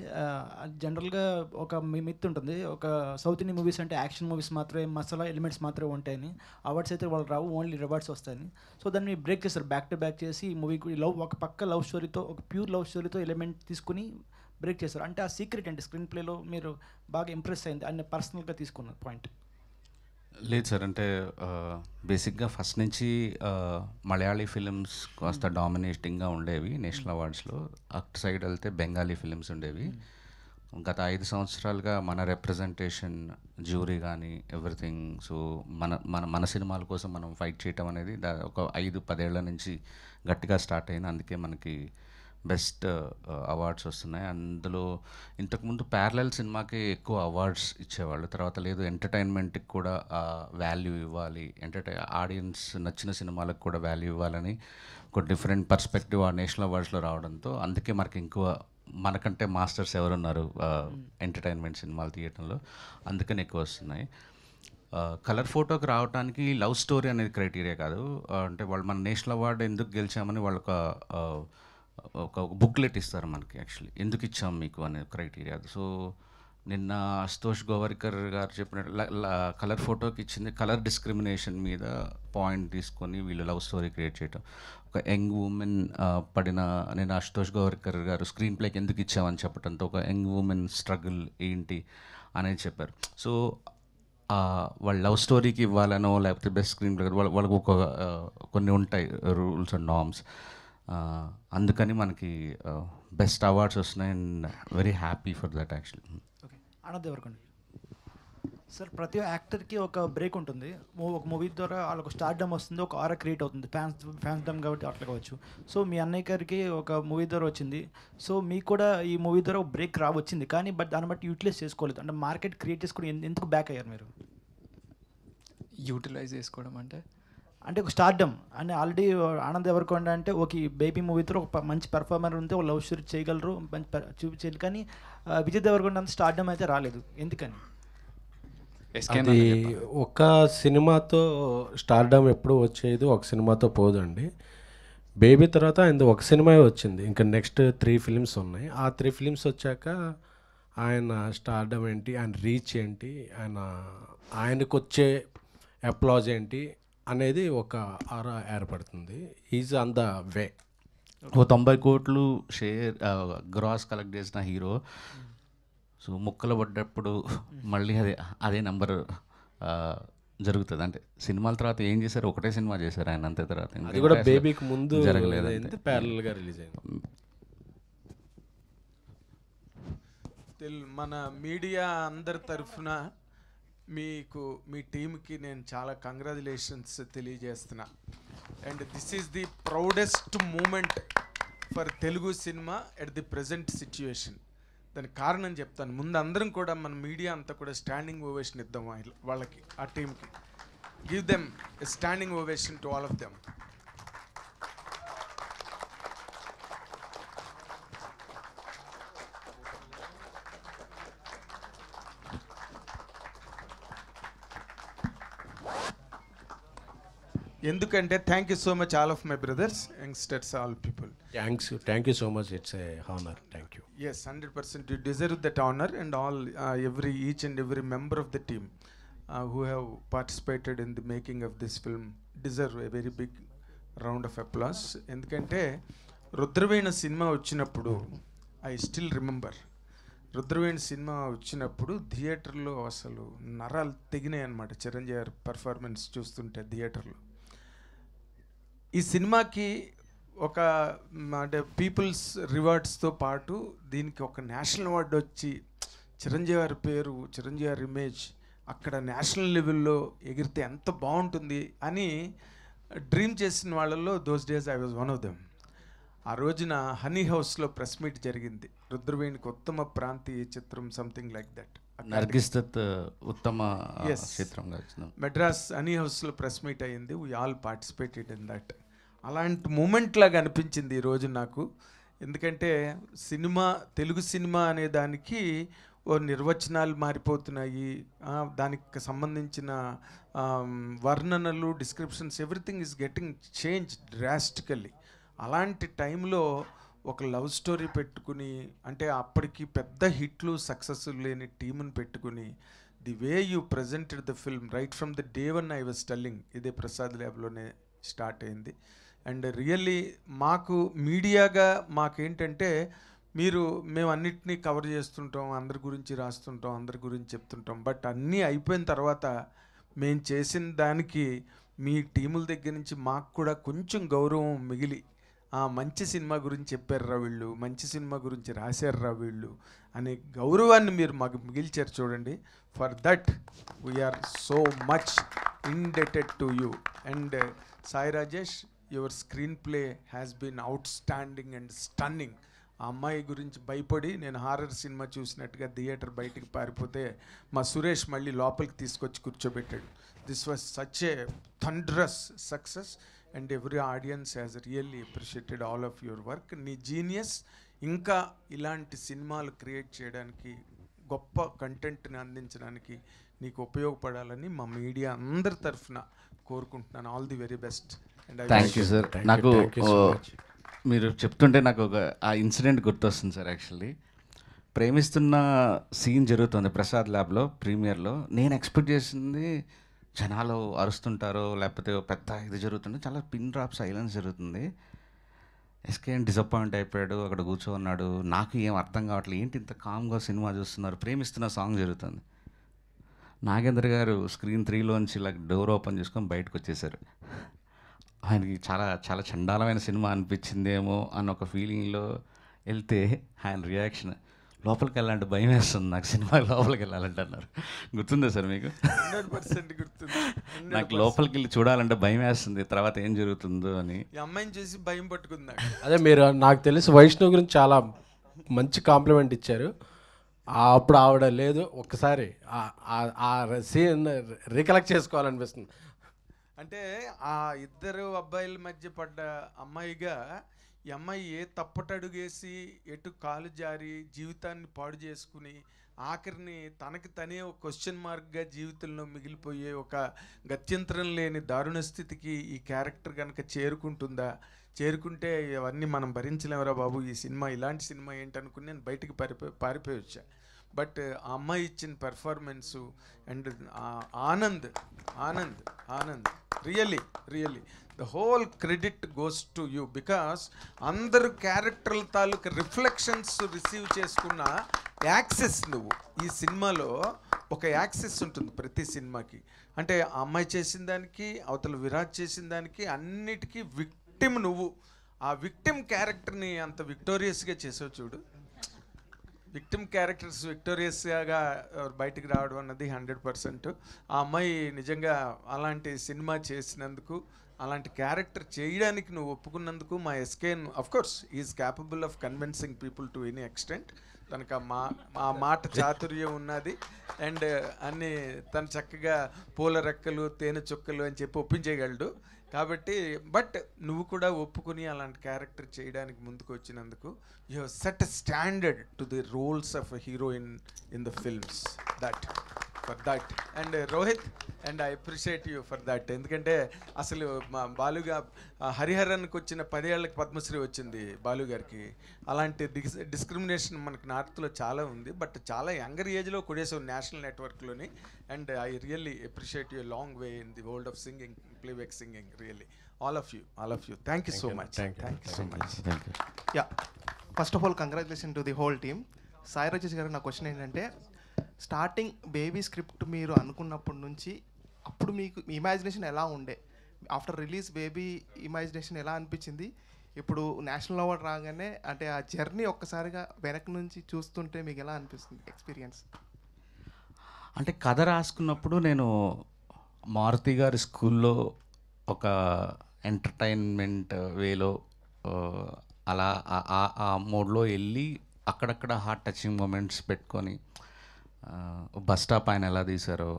జనరల్గా ఒక మిత్ ఉంటుంది, ఒక సౌత్ ఇండియన్ మూవీస్ అంటే యాక్షన్ మూవీస్ మాత్రమే, మసాలా ఎలిమెంట్స్ మాత్రమే ఉంటాయని, అవార్డ్స్ అయితే వాళ్ళు రావు, ఓన్లీ రివార్డ్స్ వస్తాయని. సో దాన్ని బ్రేక్ చేస్తారు, బ్యాక్ టు బ్యాక్ చేసి ఈ మూవీకి ఒక పక్క లవ్ స్టోరీతో, ఒక ప్యూర్ లవ్ స్టోరీతో ఎలిమెంట్ తీసుకుని బ్రేక్ చేస్తారు. అంటే ఆ సీక్రెట్ అంటే స్క్రీన్ ప్లేలో మీరు బాగా ఇంప్రెస్ అయింది అని పర్సనల్గా తీసుకున్న పాయింట్? లేదు సార్, అంటే బేసిక్గా ఫస్ట్ నుంచి మలయాళీ ఫిలిమ్స్ కాస్త డామినేటింగ్గా ఉండేవి నేషనల్ అవార్డ్స్లో. అటు సైడ్ వెళ్తే బెంగాలీ ఫిలిమ్స్ ఉండేవి. గత 5 సంవత్సరాలుగా మన రిప్రజెంటేషన్, జ్యూరీ కానీ ఎవ్రీథింగ్, సో మన మన మన సినిమాల కోసం మనం ఫైట్ చేయటం అనేది ఒక 5-10 ఏళ్ల నుంచి గట్టిగా స్టార్ట్ అయింది. అందుకే మనకి బెస్ట్ అవార్డ్స్ వస్తున్నాయి. అందులో ఇంతకుముందు ప్యారలల్ సినిమాకి ఎక్కువ అవార్డ్స్ ఇచ్చేవాళ్ళు, తర్వాత లేదు ఎంటర్టైన్మెంట్కి కూడా వాల్యూ ఇవ్వాలి, ఆడియన్స్ నచ్చిన సినిమాలకు కూడా వాల్యూ ఇవ్వాలని ఒక డిఫరెంట్ పర్స్పెక్టివ్ ఆ నేషనల్ అవార్డ్స్లో రావడంతో అందుకే మనకి ఇంకో మనకంటే మాస్టర్స్ ఎవరున్నారు ఎంటర్టైన్మెంట్ సినిమాలు తీయటంలో, అందుకని ఎక్కువ వస్తున్నాయి. కలర్ ఫోటోకి రావడానికి లవ్ స్టోరీ అనేది క్రైటీరియా కాదు. అంటే వాళ్ళు మన నేషనల్ అవార్డు ఎందుకు గెలిచామని వాళ్ళు ఒక బుక్లెట్ ఇస్తారు మనకి, యాక్చువల్లీ ఎందుకు ఇచ్చాం మీకు అనే క్రైటీరియా. సో నిన్న అశుతోష్ గోవర్కర్ గారు చెప్పినట్టు కలర్ ఫోటోకి ఇచ్చింది కలర్ డిస్క్రిమినేషన్ మీద పాయింట్ తీసుకొని వీళ్ళు లవ్ స్టోరీ క్రియేట్ చేయటం. ఒక యంగ్ ఉమెన్ పడిన, నేను అశుతోష్ గోవర్కర్ గారు స్క్రీన్ ప్లేకి ఎందుకు ఇచ్చామని చెప్పడంతో ఒక యంగ్ ఉమెన్ స్ట్రగుల్ ఏంటి అనేది చెప్పారు. సో వాళ్ళ లవ్ స్టోరీకి ఇవ్వాలనో లేకపోతే బెస్ట్ స్క్రీన్ ప్లే వాళ్ళకు ఒక కొన్ని ఉంటాయి రూల్స్ అండ్ నార్మ్స్. అందుకని మనకి బెస్ట్ అవార్డ్స్ వస్తున్నాయి and very happy for that actually. Okay, Anand Deverakonda sir, ప్రతి యాక్టర్కి ఒక బ్రేక్ ఉంటుంది. ఒక మూవీ ద్వారా వాళ్ళకు స్టార్డమ్ వస్తుంది, ఒక ఆరా క్రియేట్ అవుతుంది, ఫ్యాన్స్ డమ్ కాబట్టి అట్లా కావచ్చు. సో మీ అన్నయ్య గారికి ఒక మూవీ ద్వారా వచ్చింది, సో మీకు కూడా ఈ మూవీ ద్వారా ఒక బ్రేక్ వచ్చింది, కానీ బట్ దాన్ని బట్టి యూటిలైజ్ చేసుకోలేదు. అంటే మార్కెట్ క్రియేట్ చేసుకుని ఎందుకు బ్యాక్ అయ్యారు మీరు? యూటిలైజ్ చేసుకోవడం అంటే ఒక స్టార్డమ్ అంటే ఆల్రెడీ ఆనంద్ దేవరకొండ అంటే ఒక బేబీ మూవీతో ఒక మంచి పెర్ఫార్మర్ ఉంటే ఒక లవ్ స్టోరీ చేయగలరు, మంచి చూపించాలి, కానీ విజయ్ దేవరకొండ అంత స్టార్డమ్ అయితే రాలేదు, ఎందుకని? అది ఒక సినిమాతో స్టార్డమ్ ఎప్పుడు వచ్చేది, ఒక సినిమాతో పోదండి. బేబీ తర్వాత ఆయన ఒక సినిమా వచ్చింది, ఇంకా నెక్స్ట్ 3 ఫిల్మ్స్ ఉన్నాయి. ఆ 3 ఫిల్మ్స్ వచ్చాక ఆయన స్టార్డమ్ ఏంటి, ఆయన రీచ్ ఏంటి, ఆయనకు వచ్చే అప్లాజ్ ఏంటి అనేది ఒక ఆరా ఏర్పడుతుంది. Is on the way. ఓ 90 కోట్లు షేర్ గ్రాస్ కలెక్ట్ చేసిన హీరో, సో ముక్కలు పడ్డప్పుడు మళ్ళీ అదే నెంబర్ జరుగుతుంది. అంటే సినిమాల తర్వాత ఏం చేశారు, ఒకటే సినిమా చేశారు ఆయన, అంతే. తర్వాత అది కూడా బేబీకి ముందు జరగలేదు, ప్యారల్గా రిలీజ్ అయింది. మన మీడియా అందరి తరఫున మీకు, మీ టీంకి నేను చాలా కంగ్రాచులేషన్స్ తెలియజేస్తున్నా. And this is the proudest moment for Telugu cinema at the present situation. దానికి కారణం చెప్తాను. ముందు అందరం కూడా మన మీడియా అంతా కూడా స్టాండింగ్ ఓవేషన్ ఇద్దాం వాళ్ళకి, ఆ టీంకి. Give them a standing ovation to all of them. ఎందుకంటే thank you so much all of my brothers, youngsters, all people. Thank you so much. It's a honour. Thank you. Yes, 100% you deserve that honor, and all each and every member of the team who have participated in the making of this film deserve a very big round of applause. ఎందుకంటే Rudraveena cinema వచ్చినప్పుడు, I still remember, Rudraveena cinema వచ్చినప్పుడు థియేటర్లో అసలు నరాలు తెగినాయి అన్నమాట. చిరంజీవి గారి performance చూస్తుంటే థియేటర్లో. ఈ సినిమాకి ఒక అంటే పీపుల్స్ రివార్డ్స్తో పాటు దీనికి ఒక నేషనల్ అవార్డు వచ్చి, చిరంజీవి గారి పేరు, చిరంజీవి గారి ఇమేజ్ అక్కడ నేషనల్ లెవెల్లో ఎగిరితే ఎంత బాగుంటుంది అని డ్రీమ్ చేసిన వాళ్ళల్లో those days I was one of them. ఆ రోజున హనీ హౌస్లో ప్రెస్ మీట్ జరిగింది. రుద్రవేణికి ఉత్తమ ప్రాంతీయ చిత్రం, something like that. Nargis Dutt ఉత్తమ చిత్రం మెడ్రాస్ హనీ హౌస్లో ప్రెస్ మీట్ అయ్యింది. We all participated in that. అలాంటి మూమెంట్ లాగా అనిపించింది ఈరోజు నాకు. ఎందుకంటే సినిమా, తెలుగు సినిమా అనే దానికి ఓ నిర్వచనాలు మారిపోతున్నాయి, దానికి సంబంధించిన వర్ణనలు, descriptions, everything is getting change drastically. అలాంటి టైంలో ఒక లవ్ స్టోరీ పెట్టుకుని, అంటే అప్పటికి పెద్ద హిట్లు సక్సెస్ లేని టీముని పెట్టుకుని, the way you presented the film right from the day one I was telling, ఇదే ప్రసాద్ ల్యాబ్లోనే స్టార్ట్ అయింది. అండ్ రియల్లీ మాకు మీడియాగా మాకేంటంటే, మేము అన్నిటినీ కవర్ చేస్తుంటాం, అందరి గురించి రాస్తుంటాం, అందరి గురించి చెప్తుంటాం. బట్ అన్నీ అయిపోయిన తర్వాత మేము చేసిన దానికి మీ టీముల దగ్గర నుంచి మాకు కూడా కొంచెం గౌరవం మిగిలి, మంచి సినిమా గురించి చెప్పారురా వీళ్ళు, మంచి సినిమా గురించి రాశారురా వీళ్ళు అనే గౌరవాన్ని మీరు మాకు మిగిల్చారు చూడండి. For that we are so much indebted to you. And Sai Rajesh, your screenplay has been outstanding and stunning. ఆ అమ్మాయి గురించి భయపడి నేను హారర్ సినిమా చూసినట్టుగా థియేటర్ బయటికి పారిపోతే మా సురేష్ మళ్ళీ లోపలికి తీసుకొచ్చి కూర్చోబెట్టాడు. This was such a thunderous success and every audience has really appreciated all of your work. నీ జీనియస్ ఇంకా ఇలాంటి సినిమాలు క్రియేట్ చేయడానికి, గొప్ప కంటెంట్ని అందించడానికి నీకు ఉపయోగపడాలని మా మీడియా అందరి తరఫున కోరుకుంటున్నాను. All the very best. Thank you sir. నాకు మీరు చెప్తుంటే నాకు ఆ ఇన్సిడెంట్ గుర్తొస్తుంది సార్. యాక్చువల్లీ ప్రేమిస్తున్న సీన్ జరుగుతుంది ప్రసాద్ ల్యాబ్లో ప్రీమియర్లో. నేను ఎక్స్పెక్ట్ చేసింది జనాలు అరుస్తుంటారో లేకపోతే పెద్ద ఇది జరుగుతుంది, చాలా పిన్ డ్రాప్ సైలెన్స్ జరుగుతుంది. ఎస్కేఎన్ డిసప్పాయింట్ అయిపోయాడు, అక్కడ కూర్చోన్నాడు. నాకు ఏం అర్థం కావట్లేదు, ఏంటి ఇంత కామ్గా సినిమా చూస్తున్నారు, ప్రేమిస్తున్న సాంగ్ జరుగుతుంది. నాగేంద్ర గారు స్క్రీన్ 3లోంచి ఇలా డోర్ ఓపెన్ చేసుకొని బయటకు వచ్చేసారు. ఆయనకి చాలా చాలా చండాలమైన సినిమా అనిపించిందేమో అన్న ఒక ఫీలింగ్లో వెళ్తే ఆయన రియాక్షన్, లోపలికి వెళ్ళాలంటే భయం వేస్తుంది నాకు, సినిమా లోపలికి వెళ్ళాలంటే అన్నారు. గుర్తుందా సార్ మీకు? 100% గుర్తుంది. నాకు లోపలికి వెళ్ళి చూడాలంటే భయం వేస్తుంది, తర్వాత ఏం జరుగుతుందో అని. ఈ అమ్మాయిని చూసి భయం పట్టుకుంది. అదే మీరు నాకు తెలిసి వైష్ణవ్ గురించి చాలా మంచి కాంప్లిమెంట్ ఇచ్చారు. అప్పుడు ఆవిడ లేదు, ఒక్కసారి ఆ సీన్ రీకలెక్ట్ చేసుకోవాలనిపిస్తుంది. అంటే ఆ ఇద్దరు అబ్బాయిల మధ్య పడ్డ అమ్మాయిగా ఈ అమ్మాయి ఏ తప్పటడుగేసి ఎటు కాలు జారి జీవితాన్ని పాడు చేసుకుని ఆఖరిని తనకి తనే ఒక క్వశ్చన్ మార్క్గా జీవితంలో మిగిలిపోయే ఒక గత్యంతరం లేని దారుణ స్థితికి ఈ క్యారెక్టర్ కనుక చేరుకుంటుందా, చేరుకుంటే అవన్నీ మనం భరించలేమరా బాబు, ఈ సినిమా ఇలాంటి సినిమా ఏంటనుకుని నేను బయటికి పారిపోయి వచ్చా. బట్ ఆ అమ్మాయి ఇచ్చిన performance and Anand Anand Anand really really the whole credit goes to you, because అందరు క్యారెక్టర్ల తాలూకు రిఫ్లెక్షన్స్ రిసీవ్ చేసుకున్న యాక్సెస్ నువ్వు. ఈ సినిమాలో ఒక యాక్సెస్ ఉంటుంది ప్రతి సినిమాకి. అంటే ఆ అమ్మాయి చేసిన దానికి, అవతల విరాట్ చేసిన దానికి అన్నిటికీ విక్టిమ్ నువ్వు. ఆ విక్టిమ్ క్యారెక్టర్ని అంత విక్టోరియస్గా చేసావు చూడు. విక్టిమ్ క్యారెక్టర్స్ విక్టోరియస్గా బయటికి రావడం అన్నది 100%. ఆ అమ్మాయి నిజంగా అలాంటి సినిమా చేసినందుకు, అలాంటి క్యారెక్టర్ చేయడానికి నువ్వు ఒప్పుకున్నందుకు మా SKN of course is capable of convincing people to any extent. తనకు ఆ మాట చాతుర్యం ఉన్నది. అండ్ అన్ని తను చక్కగా పూల రెక్కలు తేనె చుక్కలు అని చెప్పి ఒప్పించేయగలడు. కాబట్టి బట్ నువ్వు కూడా ఒప్పుకుని అలాంటి క్యారెక్టర్ చేయడానికి ముందుకు వచ్చినందుకు you have set a standard to the roles of a heroine in the films. That for that and Rohit and I appreciate you for that. ఎందుకంటే అసలు మా బాలుగా హరిహరన్కి వచ్చిన 10 ఏళ్ళకి పద్మశ్రీ వచ్చింది బాలు గారికి. అలాంటి డిస్క్రిమినేషన్ మనకి నార్త్లో చాలా ఉంది. బట్ చాలా యంగర్ ఏజ్లో కొడేసావు నేషనల్ నెట్వర్క్లోని. And I really appreciate you long way in the world of singing, playback singing. Really all of you. Thank you so much. Thank you so much. Yeah, first of all congratulation to the whole team. Sai Rajesh గారు, నా question ఏంటంటే, starting baby script మీరు అనుకున్నప్పటి నుంచి అప్పుడు మీకు imagination ఎలా ఉండే? After release baby imagination ఎలా అనిపించింది? ఇప్పుడు నేషనల్ అవార్డ్ రాగానే అంటే ఆ జర్నీ ఒక్కసారిగా వెనక్కి నుంచి చూస్తుంటే మీకు ఎలా అనిపిస్తుంది ఎక్స్పీరియన్స్? అంటే కథ రాసుకున్నప్పుడు నేను మారుతి గారి స్కూల్లో ఒక ఎంటర్టైన్మెంట్ వేలో అలా ఆ మోడ్లో వెళ్ళి అక్కడక్కడ హార్ట్ టచింగ్ మూమెంట్స్ పెట్టుకొని బస్ స్టాప్ ఆయన ఎలా తీశారో,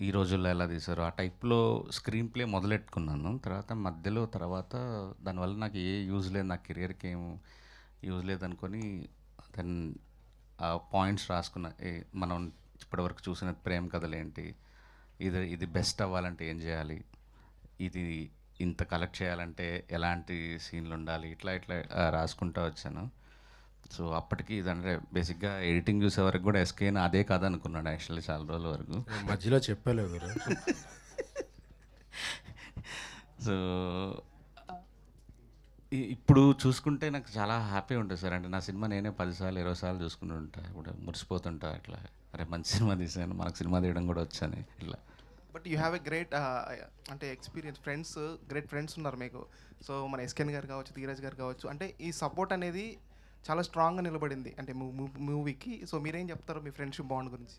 ఈ రోజుల్లో ఎలా తీశారో ఆ టైప్లో స్క్రీన్ ప్లే మొదలెట్టుకున్నాను. తర్వాత దానివల్ల నాకు ఏ యూజ్ లేదు, నా కెరియర్కి ఏం యూజ్ లేదనుకొని దెన్ ఆ పాయింట్స్ రాసుకున్నా. మనం ఇప్పటివరకు చూసిన ప్రేమ కథలు ఏంటి, ఇది బెస్ట్ అవ్వాలంటే ఏం చేయాలి, ఇది ఇంత కలెక్ట్ చేయాలంటే ఎలాంటి సీన్లు ఉండాలి, ఇట్లా రాసుకుంటూ వచ్చాను. సో అప్పటికి ఇదంటే బేసిక్గా ఎడిటింగ్ చూసే వరకు కూడా ఎస్కేని అదే కథ అనుకున్నాడు యాక్చువల్లీ చాలా రోజుల వరకు. మధ్యలో చెప్పలేదు. సో ఇప్పుడు చూసుకుంటే నాకు చాలా హ్యాపీ ఉంటుంది సార్. అంటే నా సినిమా నేనే 10 సార్లు 20 సార్లు చూసుకుంటూ ఉంటా, ఇప్పుడు మురిసిపోతుంటా అట్లా, అరే మంచి సినిమా తీసాను, మనకు సినిమా తీయడం కూడా వచ్చాను ఇట్లా. But you have a great అంటే ఎక్స్పీరియన్స్, గ్రేట్ ఫ్రెండ్స్ ఉన్నారు మీకు. సో మన ఎస్కేన్ గారు కావచ్చు, ధీరజ్ గారు కావచ్చు, అంటే ఈ సపోర్ట్ అనేది చాలా స్ట్రాంగ్గా నిలబడింది అంటే మూవీకి. సో మీరేం చెప్తారు మీ ఫ్రెండ్షిప్ బాండ్ గురించి?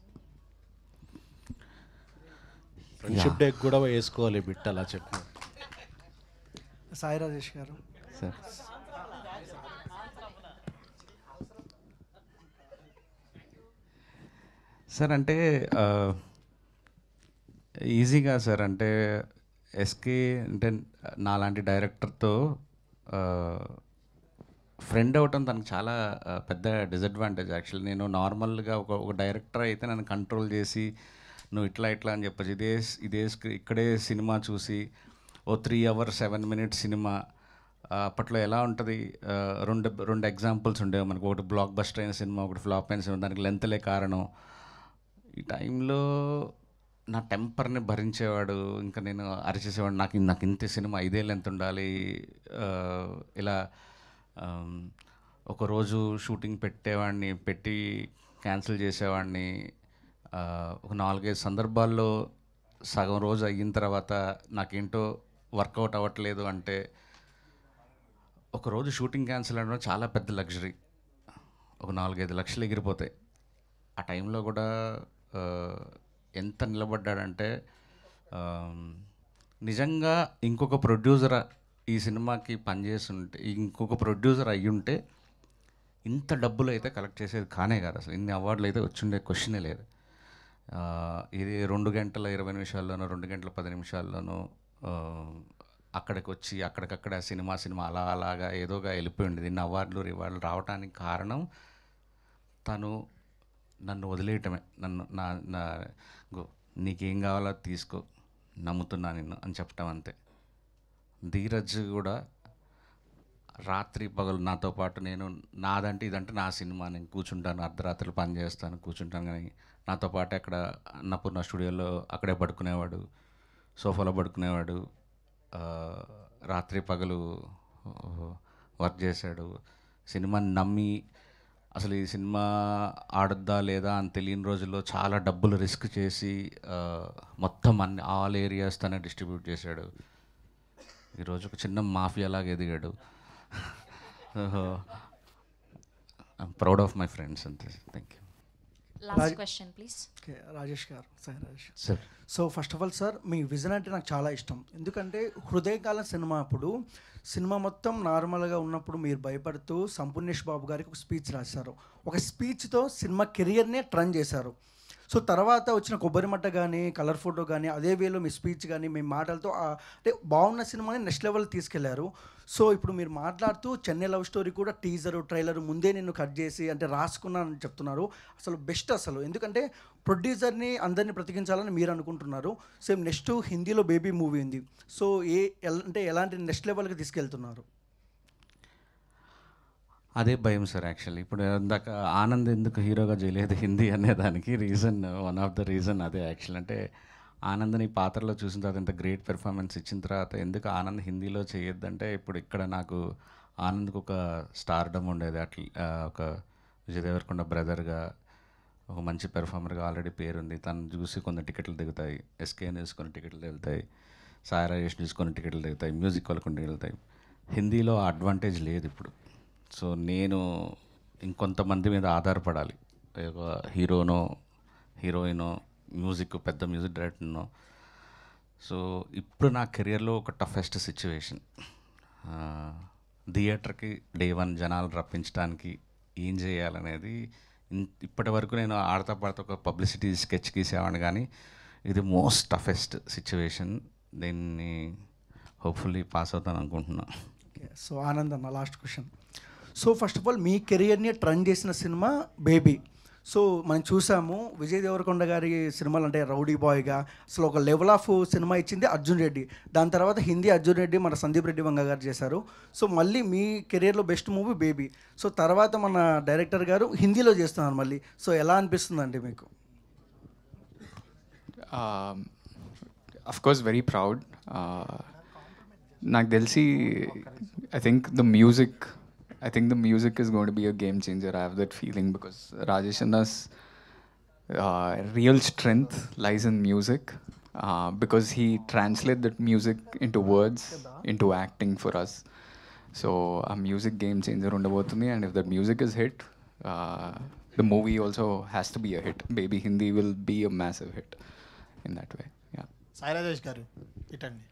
ఫ్రెండ్షిప్ డే కూడా వేసుకోవాలి బిట్ అలా చెప్పు. సాయి రాజేష్ గారు సార్, సార్ అంటే ఈజీగా సార్, అంటే ఎస్కే అంటే నాలాంటి డైరెక్టర్తో ఫ్రెండ్ అవ్వటం తనకు చాలా పెద్ద డిసడ్వాంటేజ్ యాక్చువల్లీ. నేను నార్మల్గా ఒక డైరెక్టర్ అయితే నన్ను కంట్రోల్ చేసి నువ్వు ఇట్లా అని చెప్పచ్చు. ఇక్కడే సినిమా చూసి ఓ 3 hours 7 minutes సినిమా అప్పట్లో ఎలా ఉంటుంది, రెండు ఎగ్జాంపుల్స్ ఉండేవి మనకు. ఒకటి బ్లాక్ బస్టర్ అయిన సినిమా, ఒకటి ఫ్లాప్ అయిన సినిమా, దానికి లెంత్లే కారణం. ఈ టైంలో నా టెంపర్ని భరించేవాడు, ఇంకా నేను అరిచేసేవాడు, నాకు ఇంత సినిమా 5 ఏళ్ళు ఎంత ఉండాలి ఇలా. ఒకరోజు షూటింగ్ పెట్టి క్యాన్సిల్ చేసేవాడిని. ఒక 4-5 సందర్భాల్లో సగం రోజు అయిన తర్వాత నాకేంటో వర్కౌట్ అవ్వట్లేదు అంటే, ఒకరోజు షూటింగ్ క్యాన్సిల్ అవ్వడం చాలా పెద్ద లగ్జరీ. ఒక 4-5 లక్షలు ఎగిరిపోతాయి. ఆ టైంలో కూడా ఎంత నిలబడ్డాడంటే, నిజంగా ఇంకొక ప్రొడ్యూసర్ ఈ సినిమాకి పనిచేస్తుంటే, ఇంకొక ప్రొడ్యూసర్ అయ్యుంటే ఇంత డబ్బులు అయితే కలెక్ట్ చేసేది కానే కాదు అసలు. ఇన్ని అవార్డులు అయితే వచ్చిండే క్వశ్చనే లేదు. ఇది 2 గంటల 20 నిమిషాల్లోనో 2 గంటల 10 నిమిషాల్లోనో అక్కడికి వచ్చి అక్కడికక్కడ సినిమా అలాగా ఏదోగా వెళ్ళిపోయి ఉండేది. ఇన్ని అవార్డులు రివార్డులు రావడానికి కారణం తను నన్ను వదిలేయటమే. నన్ను నీకేం కావాలో తీసుకో, నమ్ముతున్నా నిన్ను అని చెప్పటం అంతే. ధీరజ్ కూడా రాత్రి పగలు నాతో పాటు, నేను నాదంటే ఇదంటే నా సినిమా, నేను కూర్చుంటాను, అర్ధరాత్రులు పని చేస్తాను, కూర్చుంటాను, కానీ నాతో పాటు అక్కడ అన్నపూర్ణ స్టూడియోలో అక్కడే పడుకునేవాడు, సోఫాలో పడుకునేవాడు, రాత్రి పగలు వర్క్ చేశాడు. సినిమాని నమ్మి అసలు ఈ సినిమా ఆడద్దా లేదా అని తెలియని రోజుల్లో చాలా డబ్బులు రిస్క్ చేసి మొత్తం ఆల్ ఏరియాస్ తనే డిస్ట్రిబ్యూట్ చేశాడు. ఈరోజు ఒక చిన్న మాఫియాలాగా ఎదిగాడు. I'm proud of my friends అంతే. Thank you. Last question please. Okay, Rajesh garu. Sir Rajesh sir. So first of all sir, మీ విజన్ అంటే నాకు చాలా ఇష్టం. ఎందుకంటే హృదయకాలం సినిమా అప్పుడు సినిమా మొత్తం నార్మల్గా ఉన్నప్పుడు మీరు భయపడుతూ సంపూర్ణేష్ బాబు గారికి ఒక స్పీచ్ రాశారు. ఒక స్పీచ్తో సినిమా కెరియర్నే టర్న్ చేశారు. సో తర్వాత వచ్చిన కొబ్బరిమట్ట కానీ కలర్ ఫోటో కానీ అదే వేలో మీ స్పీచ్ కానీ మీ మాటలతో అంటే బాగున్న సినిమాని నెక్స్ట్ లెవెల్ తీసుకెళ్లారు. సో ఇప్పుడు మీరు మాట్లాడుతూ చెన్నై లవ్ స్టోరీ కూడా టీజరు ట్రైలర్ ముందే నిన్ను కట్ చేసి అంటే రాసుకున్నానని చెప్తున్నారు. అసలు బెస్ట్ అసలు, ఎందుకంటే ప్రొడ్యూసర్ని అందరినీ బ్రతికించాలని మీరు అనుకుంటున్నారు. సేమ్ నెక్స్ట్ హిందీలో బేబీ మూవీ ఉంది. సో అంటే ఎలాంటి నెక్స్ట్ లెవెల్కి తీసుకెళ్తున్నారు? అదే భయం సార్. యాక్చువల్లీ ఇప్పుడు ఇందాక ఆనంద్ ఎందుకు హీరోగా చేయలేదు హిందీ అనేదానికి reason, one of the reason అదే యాక్చువల్. అంటే ఆనంద్ని పాత్రలో చూసిన తర్వాత ఇంత గ్రేట్ పెర్ఫార్మెన్స్ ఇచ్చిన తర్వాత ఎందుకు ఆనంద్ హిందీలో చేయొద్దంటే, ఇప్పుడు ఇక్కడ నాకు ఆనంద్కి ఒక స్టార్డమ్ ఉండేది. అట్లా ఒక విజయ్ దేవరకొండ బ్రదర్గా ఒక మంచి పెర్ఫార్మర్గా ఆల్రెడీ పేరుంది. తను చూసి కొన్ని టికెట్లు దిగుతాయి, ఎస్కే న్యూస్ కొన్ని టికెట్లు దిగుతాయి, సాయి రాజేష్ న్యూస్ కొన్ని టికెట్లు దిగుతాయి, మ్యూజిక్ వాళ్ళు కొన్ని దిగుతాయి. హిందీలో అడ్వాంటేజ్ లేదు ఇప్పుడు. సో నేను ఇంకొంతమంది మీద ఆధారపడాలి, ఒక హీరోనో హీరోయినో మ్యూజిక్ పెద్ద మ్యూజిక్ డైరెక్టర్నో. సో ఇప్పుడు నా కెరియర్లో ఒక టఫెస్ట్ సిచ్యువేషన్. థియేటర్కి డే 1 జనాలు రప్పించడానికి ఏం చేయాలనేది ఇప్పటి వరకు నేను ఆడతా పడతా ఒక పబ్లిసిటీ స్కెచ్ గీసేవాడిని, కానీ ఇది మోస్ట్ టఫెస్ట్ సిచ్యువేషన్. దీన్ని హోప్ఫుల్లీ పాస్ అవుతాను అనుకుంటున్నాను. ఓకే, సో ఆనంద్ అన్న last question. So first of all మీ కెరియర్ని ట్రన్ చేసిన సినిమా బేబీ. సో మనం చూసాము విజయ్ దేవరకొండ గారి సినిమాలు అంటే రౌడీ బాయ్గా అసలు ఒక లెవెల్ ఆఫ్ సినిమా ఇచ్చింది అర్జున్ రెడ్డి. దాని తర్వాత హిందీ అర్జున్ రెడ్డి మన సందీప్ రెడ్డి వంగ గారు చేశారు. సో మళ్ళీ మీ కెరియర్లో బెస్ట్ మూవీ బేబీ. సో తర్వాత మన డైరెక్టర్ గారు హిందీలో చేస్తున్నారు మళ్ళీ. సో ఎలా అనిపిస్తుందండి మీకు? Of course, very proud. నాకు తెలిసి I think the music is going to be a game changer. I have that feeling because Rajesh Anna's real strength lies in music, because he translates that music into words, into acting for us. So a music game changer undabotundi, and if that music is hit, the movie also has to be a hit. Baby Hindi will be a massive hit in that way. Yeah. Sai Rajesh గారు ఇటండి.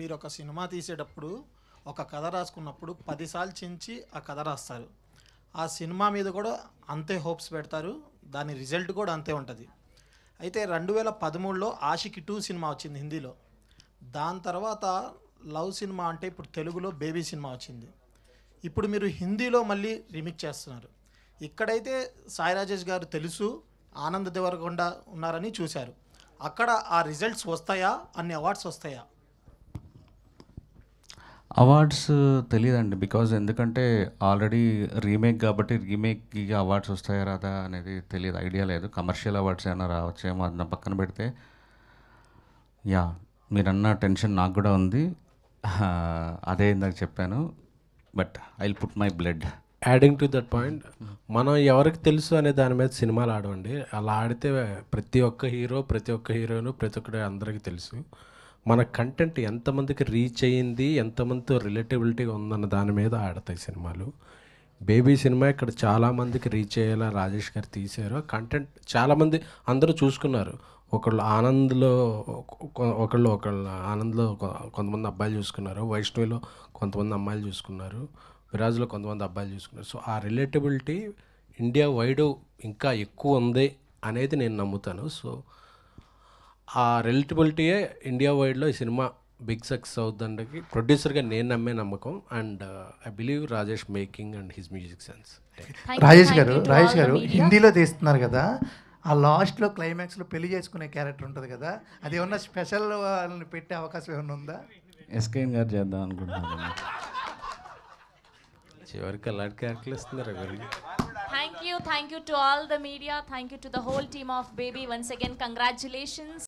మీరు ఒక cinema తీసేటప్పుడు ఒక కథ రాసుకున్నప్పుడు 10 సార్లు చించి ఆ కథ రాస్తారు. ఆ సినిమా మీద కూడా అంతే హోప్స్ పెడతారు, దాని రిజల్ట్ కూడా అంతే ఉంటుంది. అయితే 2013లో ఆషికి 2 సినిమా వచ్చింది హిందీలో. దాని తర్వాత లవ్ సినిమా అంటే ఇప్పుడు తెలుగులో బేబీ సినిమా వచ్చింది. ఇప్పుడు మీరు హిందీలో మళ్ళీ రీమిక్స్ చేస్తున్నారు. ఇక్కడైతే సాయి రాజేష్ గారు తెలుసు, ఆనంద్ దేవరకొండ ఉన్నారని చూశారు. అక్కడ ఆ రిజల్ట్స్ వస్తాయా, అన్ని అవార్డ్స్ వస్తాయా? అవార్డ్స్ తెలియదండి, బికాజ్ ఎందుకంటే ఆల్రెడీ రీమేక్ కాబట్టి రీమేక్కి అవార్డ్స్ వస్తాయా రాదా అనేది తెలియదు, ఐడియా లేదు. కమర్షియల్ అవార్డ్స్ ఏమైనా రావచ్చేమో, అది నా పక్కన పెడితే యా మీరన్న టెన్షన్ నాకు కూడా ఉంది. అదే ఇందాక చెప్పాను, but I will put my blood. Adding to that point, మనం ఎవరికి తెలుసు అనే దాని మీద సినిమాలు ఆడవండి. అలా ఆడితే ప్రతి ఒక్క హీరో, ప్రతి ఒక్క హీరోయిన్, ప్రతి ఒక్కటి అందరికీ తెలుసు. మన కంటెంట్ ఎంతమందికి రీచ్ అయ్యింది, ఎంతమందితో రిలేటబిలిటీగా ఉందన్న దాని మీద ఆడతాయి సినిమాలు. బేబీ సినిమా ఇక్కడ చాలామందికి రీచ్ అయ్యేలా రాజేష్ గారు తీశారు. కంటెంట్ చాలామంది అందరూ చూసుకున్నారు. ఒకళ్ళు ఆనంద్లో ఒకళ్ళు ఆనంద్లో కొంతమంది అబ్బాయిలు చూసుకున్నారు, వైష్ణవిలో కొంతమంది అమ్మాయిలు చూసుకున్నారు, విరాజ్లో కొంతమంది అబ్బాయిలు చూసుకున్నారు. సో ఆ రిలేటబిలిటీ ఇండియా వైడ్ ఇంకా ఎక్కువ ఉంది అనేది నేను నమ్ముతాను. సో ఆ రిలేటబిలిటీయే ఇండియా వైడ్లో ఈ సినిమా బిగ్ సక్సెస్ అవుతుందంటే ప్రొడ్యూసర్గా నేను నమ్మే నమ్మకం. And I believe Rajesh making and his music sense. Rajesh గారు హిందీలో తీస్తున్నారు కదా, ఆ లాస్ట్లో క్లైమాక్స్లో పెళ్లి చేసుకునే క్యారెక్టర్ ఉంటుంది కదా, అది ఏమన్నా స్పెషల్ వాళ్ళని పెట్టే అవకాశం ఏమైనా ఉందా? ఎస్కేఎన్ గారు చేద్దాం అనుకుంటున్నాను. చివరికి అలాంటి క్యారెక్టర్లు ఇస్తున్నారు ఎవరికి. Thank you to all the media. Thank you to the whole team of Baby. Once again, congratulations.